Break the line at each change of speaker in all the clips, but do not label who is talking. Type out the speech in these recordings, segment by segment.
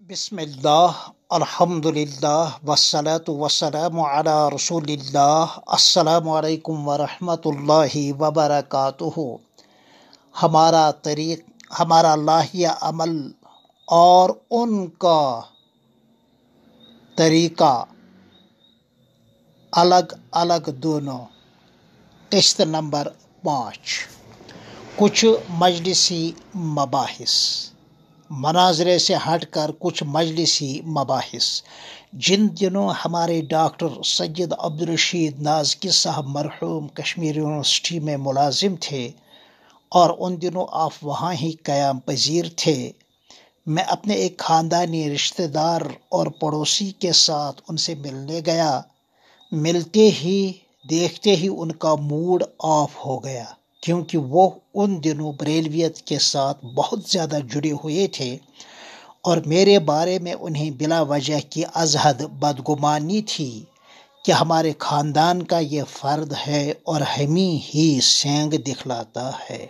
بسم اللہ الحمدللہ والصلاة والسلام علی رسول اللہ السلام علیکم ورحمۃ اللہ وبرکاتہ۔ ہمارا لاہیہ عمل اور ان کا طریقہ الگ الگ دونوں۔ قسط نمبر 5، کچھ مجلسی مباحث، مناظرے سے ہٹ کر کچھ مجلسی مباحث۔ جن دنوں ہمارے ڈاکٹر سید عبدالرشید نازکی صاحب مرحوم کشمیر یونیورسٹی میں ملازم تھے اور ان دنوں آپ وہاں ہی قیام پذیر تھے، میں اپنے ایک خاندانی رشتہ دار اور پڑوسی کے ساتھ ان سے ملنے گیا۔ ملتے ہی دیکھتے ہی ان کا موڈ آف ہو گیا، کیونکہ وہ ان دنوں بریلویت کے ساتھ بہت زیادہ جڑے ہوئے تھے اور میرے بارے میں انہیں بلا وجہ کی ازحد بدگمانی تھی کہ ہمارے خاندان کا یہ فرد ہے اور ہمیں ہی سینگ دکھلاتا ہے۔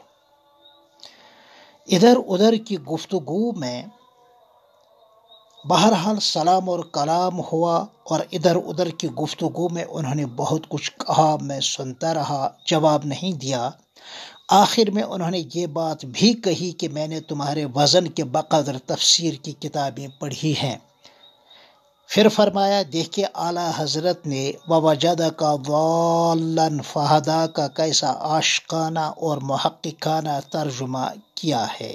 ادھر ادھر کی گفتگو میں بہرحال سلام اور کلام ہوا اور ادھر ادھر کی گفتگو میں انہوں نے بہت کچھ کہا، میں سنتا رہا، جواب نہیں دیا۔ آخر میں انہوں نے یہ بات بھی کہی کہ میں نے تمہارے وزن کے بقدر تفسیر کی کتابیں پڑھی ہیں۔ پھر فرمایا، دیکھیے اعلیٰ حضرت نے وَوَجَدَكَ ضَالًّا فَهَدَىٰ کا کیسا عاشقانہ اور محققانہ ترجمہ کیا ہے،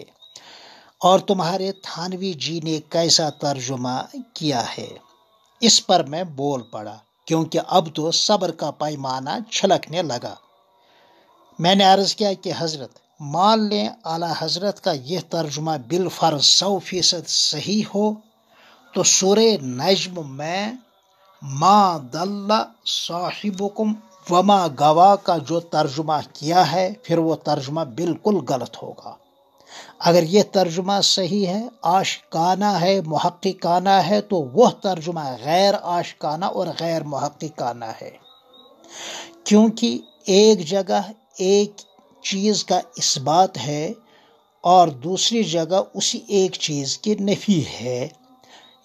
اور تمہارے تھانوی جی نے کیسا ترجمہ کیا ہے۔ اس پر میں بول پڑا، کیونکہ اب تو صبر کا پیمانہ چھلکنے لگا۔ میں نے عرض کیا کہ حضرت مان لیں اعلیٰ حضرت کا یہ ترجمہ بالفرض 100% صحیح ہو تو سورہ نجم میں ما ضل صاحبکم وما غویٰ کا جو ترجمہ کیا ہے، پھر وہ ترجمہ بالکل غلط ہوگا۔ اگر یہ ترجمہ صحیح ہے، عاشقانہ ہے، محققانہ ہے، تو وہ ترجمہ غیر عاشقانہ اور غیر محققانہ ہے، کیونکہ ایک جگہ ایک چیز کا اثبات ہے اور دوسری جگہ اسی ایک چیز کی نفی ہے۔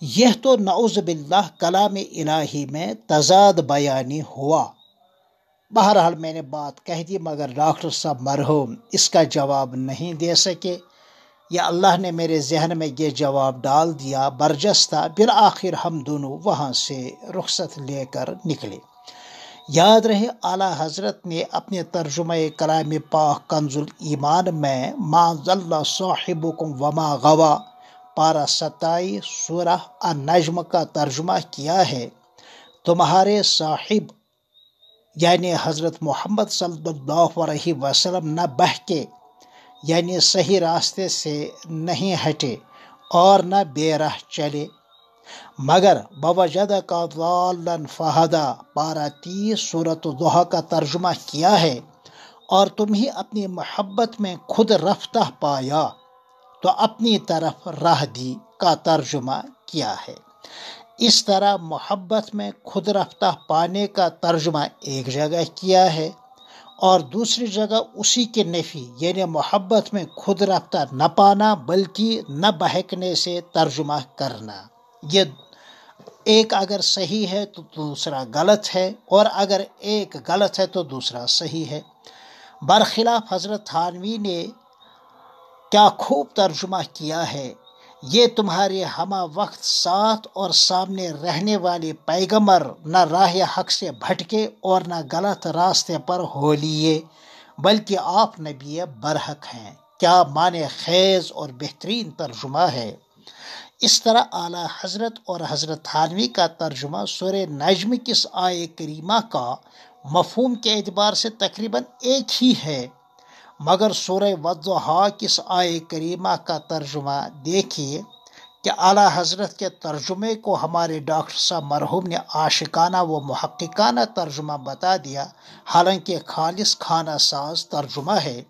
یہ تو نعوذ باللہ کلام الہی میں تضاد بیانی ہوا۔ بہرحال میں نے بات کہہ دی، مگر ڈاکٹر صاحب مرحوم اس کا جواب نہیں دے سکے، یا اللہ نے میرے ذہن میں یہ جواب ڈال دیا برجستہ۔ بالآخر ہم دونوں وہاں سے رخصت لے کر نکلے۔ یاد رہے اعلیٰ حضرت نے اپنے ترجمہ کلام پاک کنز الایمان میں ما ضل صاحبکم وما غویٰ پارہ 27 سورہ النجم کا ترجمہ کیا ہے، تمہارے صاحب یعنی حضرت محمد صلی اللہ علیہ وسلم نہ بہکے، یعنی صحیح راستے سے نہیں ہٹے اور نہ بے راہ چلے، مگر وَوَجَدَكَ ضَالًّا فَهَدَىٰ پارہ 30 سورۃ الضحیٰ کا ترجمہ کیا ہے اور تمہیں اپنی محبت میں خود رفتہ پایا تو اپنی طرف راہ دی کا ترجمہ کیا ہے۔ اس طرح محبت میں خود رفتہ پانے کا ترجمہ ایک جگہ کیا ہے اور دوسری جگہ اسی کی نفی، یعنی محبت میں خود رفتہ نہ پانا بلکہ نہ بہکنے سے ترجمہ کرنا۔ یہ ایک اگر صحیح ہے تو دوسرا غلط ہے، اور اگر ایک غلط ہے تو دوسرا صحیح ہے۔ برخلاف حضرت تھانوی نے کیا خوب ترجمہ کیا ہے، یہ تمہارے ہمہ وقت ساتھ اور سامنے رہنے والے پیغمبر نہ راہ حق سے بھٹکے اور نہ غلط راستے پر ہو لیے، بلکہ آپ نبی برحق ہیں۔ کیا معنی خیز اور بہترین ترجمہ ہے۔ اس طرح اعلیٰ حضرت اور حضرت تھانوی کا ترجمہ سورہ نجم کی آیہ کریمہ کا مفہوم کے اعتبار سے تقریباً ایک ہی ہے، مگر سورہ والضحیٰ کی آیہ کریمہ کا ترجمہ دیکھیے کہ اعلیٰ حضرت کے ترجمے کو ہمارے ڈاکٹر صاحب مرحوم نے عاشقانہ و محققانہ ترجمہ بتا دیا، حالانکہ خالص خانہ ساز ترجمہ ہے،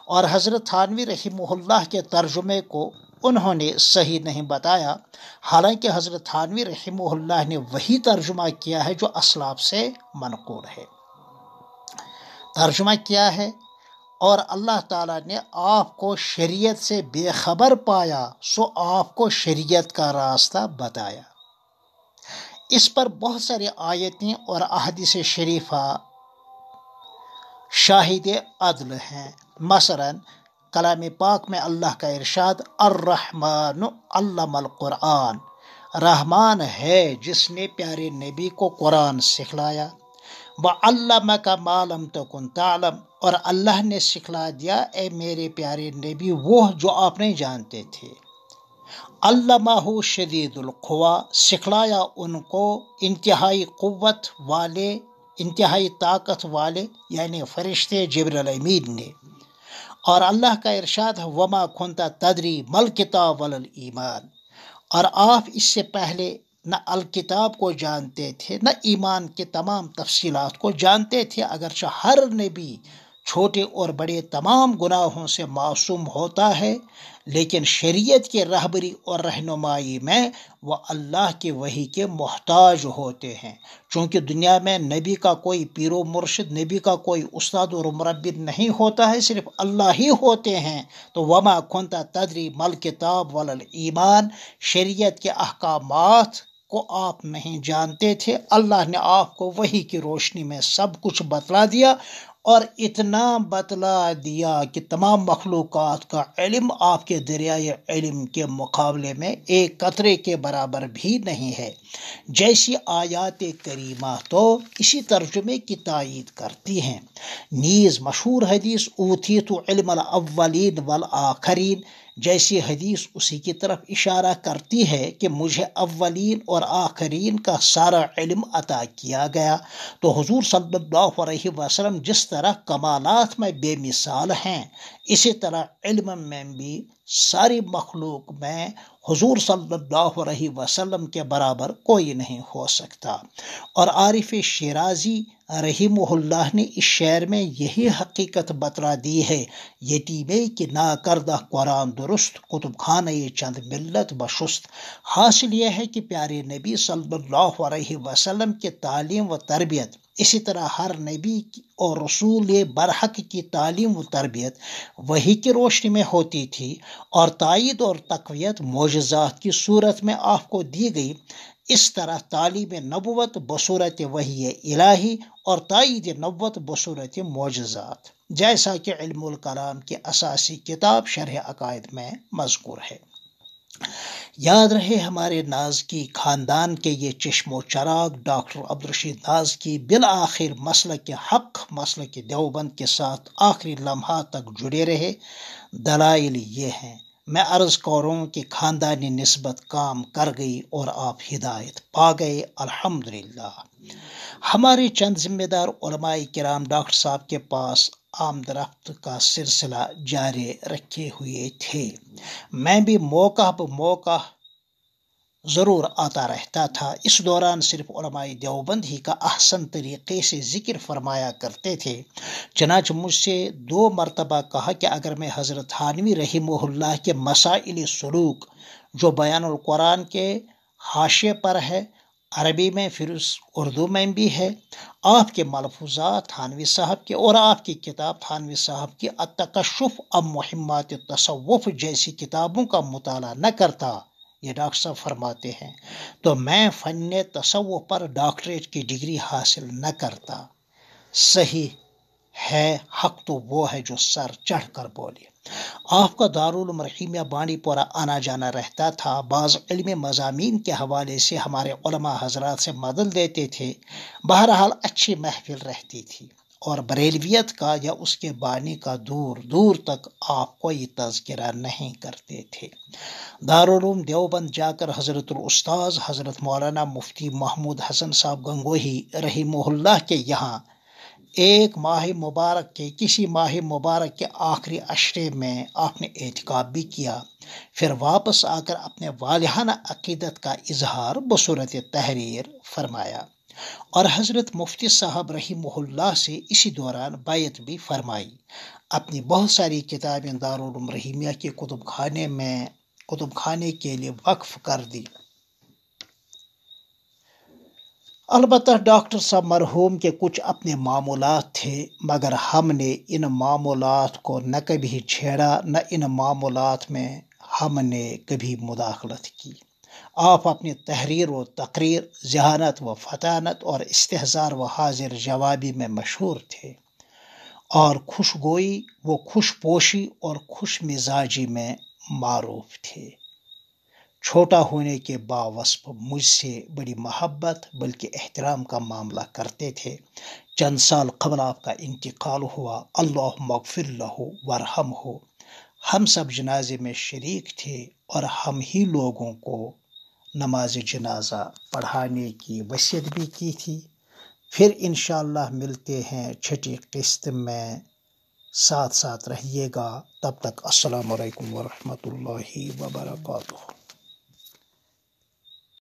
اور حضرت تھانوی رحمہ اللہ کے ترجمے کو انہوں نے صحیح نہیں بتایا، حالانکہ حضرت تھانوی رحمہ اللہ نے وہی ترجمہ کیا ہے جو اسلاف سے منقول ہے۔ ترجمہ کیا ہے اور اللہ تعالیٰ نے آپ کو شریعت سے بے خبر پایا سو آپ کو شریعت کا راستہ بتایا۔ اس پر بہت ساری آیتیں اور احادیث شریفہ شاہد عدل ہیں۔ مثلا کلام پاک میں اللہ کا ارشاد الرحمن علم القرآن، رحمان ہے جس نے پیارے نبی کو قرآن سکھلایا۔ وَعَلَّمَكَ مَا لَمْ تَكُنْ تَعْلَمْ، اور اللہ نے سکھلا دیا اے میرے پیارے نبی وہ جو آپ نہیں جانتے تھے۔ علمہ شدید القویٰ، سکھلایا ان کو انتہائی قوت والے، انتہائی طاقت والے یعنی فرشتے جبرائیل امین نے۔ اور اللہ کا ارشاد ہے وما كنت تدری ما الکتاب ولا الایمان، اور آپ اس سے پہلے نہ الکتاب کو جانتے تھے نہ ایمان کے تمام تفصیلات کو جانتے تھے۔ اگرچہ ہر نبی چھوٹے اور بڑے تمام گناہوں سے معصوم ہوتا ہے، لیکن شریعت کی رہبری اور رہنمائی میں وہ اللہ کی وحی کے محتاج ہوتے ہیں۔ چونکہ دنیا میں نبی کا کوئی پیر و مرشد، نبی کا کوئی استاد اور مربی نہیں ہوتا ہے، صرف اللہ ہی ہوتے ہیں۔ تو وما كنت تدری ما الکتاب ولا الایمان، شریعت کے احکامات کو آپ نہیں جانتے تھے، اللہ نے آپ کو وحی کی روشنی میں سب کچھ بتلا دیا، اور اتنا بتلا دیا کہ تمام مخلوقات کا علم آپ کے دریائے علم کے مقابلے میں ایک قطرے کے برابر بھی نہیں ہے۔ جیسی آیات کریمہ تو اسی ترجمے کی تائید کرتی ہیں۔ نیز مشہور حدیث اوتیت علم الاولین والآخرین، جیسی حدیث اسی کی طرف اشارہ کرتی ہے کہ مجھے اولین اور آخرین کا سارا علم عطا کیا گیا۔ تو حضور صلی اللہ علیہ وسلم جس طرح کمالات میں بے مثال ہیں، اسی طرح علم میں بھی ساری مخلوق میں حضور صلی اللہ علیہ وسلم کے برابر کوئی نہیں ہو سکتا۔ اور عارف شیرازی رحمہ اللہ نے اس شعر میں یہی حقیقت بتلا دی ہے، یتیمے کی نا کردہ قرآن درست، کتب خانہ چند ملت بشست۔ حاصل یہ ہے کہ پیارے نبی صلی اللہ علیہ وسلم کی تعلیم و تربیت، اسی طرح ہر نبی اور رسول برحق کی تعلیم و تربیت وحی کی روشنی میں ہوتی تھی، اور تائید اور تقویت معجزات کی صورت میں آپ کو دی گئی۔ اس طرح تعلیم نبوت بصورت وحی الہی اور تائید نبوت بصورت معجزات، جیسا کہ علم الکلام کی اساسی کتاب شرح عقائد میں مذکور ہے۔ یاد رہے ہمارے ناز کی خاندان کے یہ چشم و چراغ ڈاکٹر عبدالرشید ناز کی بالآخر مسلک حق، مسلک دیوبند کے ساتھ آخری لمحات تک جڑے رہے۔ دلائل یہ ہیں، میں عرض کروں کہ خاندانی نسبت کام کر گئی اور آپ ہدایت پا گئے، الحمدللہ۔ ہمارے چند ذمہ دار علماء کرام ڈاکٹر صاحب کے پاس آمد رفت کا سلسلہ جاری رکھے ہوئے تھے۔ میں بھی موقع بموقع ضرور آتا رہتا تھا۔ اس دوران صرف علماء دیوبند ہی کا احسن طریقے سے ذکر فرمایا کرتے تھے۔ چنانچہ مجھ سے 2 مرتبہ کہا کہ اگر میں حضرت تھانوی رحمہ اللہ کے مسائل سلوک جو بیان القرآن کے حاشیے پر ہے، عربی میں پھر اردو میں بھی ہے، آپ کے ملفوظات تھانوی صاحب کے اور آپ کی کتاب تھانوی صاحب کی التکشف عن مہمات التصوف جیسی کتابوں کا مطالعہ نہ کرتا، یہ ڈاکٹر صاحب فرماتے ہیں، تو میں فن تصوف پر ڈاکٹریٹ کی ڈگری حاصل نہ کرتا۔ صحیح ہے، حق تو وہ ہے جو سر چڑھ کر بولے۔ آپ کا دارالعلوم رحیمیہ بانڈی پورہ آنا جانا رہتا تھا۔ بعض علمی مضامین کے حوالے سے ہمارے علماء حضرات سے مدد لیتے تھے۔ بہرحال اچھی محفل رہتی تھی، اور بریلویت کا یا اس کے بانی کا دور دور تک آپ کوئی تذکرہ نہیں کرتے تھے۔ دارالعلوم دیوبند جا کر حضرت الاستاذ حضرت مولانا مفتی محمود حسن صاحب گنگوہی رحمہ اللہ کے یہاں ایک ماہ مبارک کے کسی ماہ مبارک کے آخری عشرے میں آپ نے اعتکاف بھی کیا، پھر واپس آ کر اپنے والہانہ عقیدت کا اظہار بصورت تحریر فرمایا، اور حضرت مفتی صاحب رحمہ اللہ سے اسی دوران بیعت بھی فرمائی۔ اپنی بہت ساری کتابیں دارالعلوم رحیمیہ کے کتب خانے کے لیے وقف کر دی۔ البتہ ڈاکٹر صاحب مرحوم کے کچھ اپنے معمولات تھے، مگر ہم نے ان معمولات کو نہ کبھی چھیڑا، نہ ان معمولات میں ہم نے کبھی مداخلت کی۔ آپ اپنی تحریر و تقریر، ذہانت و فطانت اور استحضار و حاضر جوابی میں مشہور تھے، اور خوشگوئی و خوش پوشی اور خوش مزاجی میں معروف تھے۔ چھوٹا ہونے کے باوصف مجھ سے بڑی محبت بلکہ احترام کا معاملہ کرتے تھے۔ چند سال قبل آپ کا انتقال ہوا، اللہم اغفر لہ ورحمہ۔ ہم سب جنازے میں شریک تھے اور ہم ہی لوگوں کو نماز جنازہ پڑھانے کی وصیت بھی کی تھی۔ پھر انشاءاللہ ملتے ہیں چھٹی قسط میں، ساتھ ساتھ رہیے گا۔ تب تک السلام علیکم ورحمۃ اللہ وبرکاتہ۔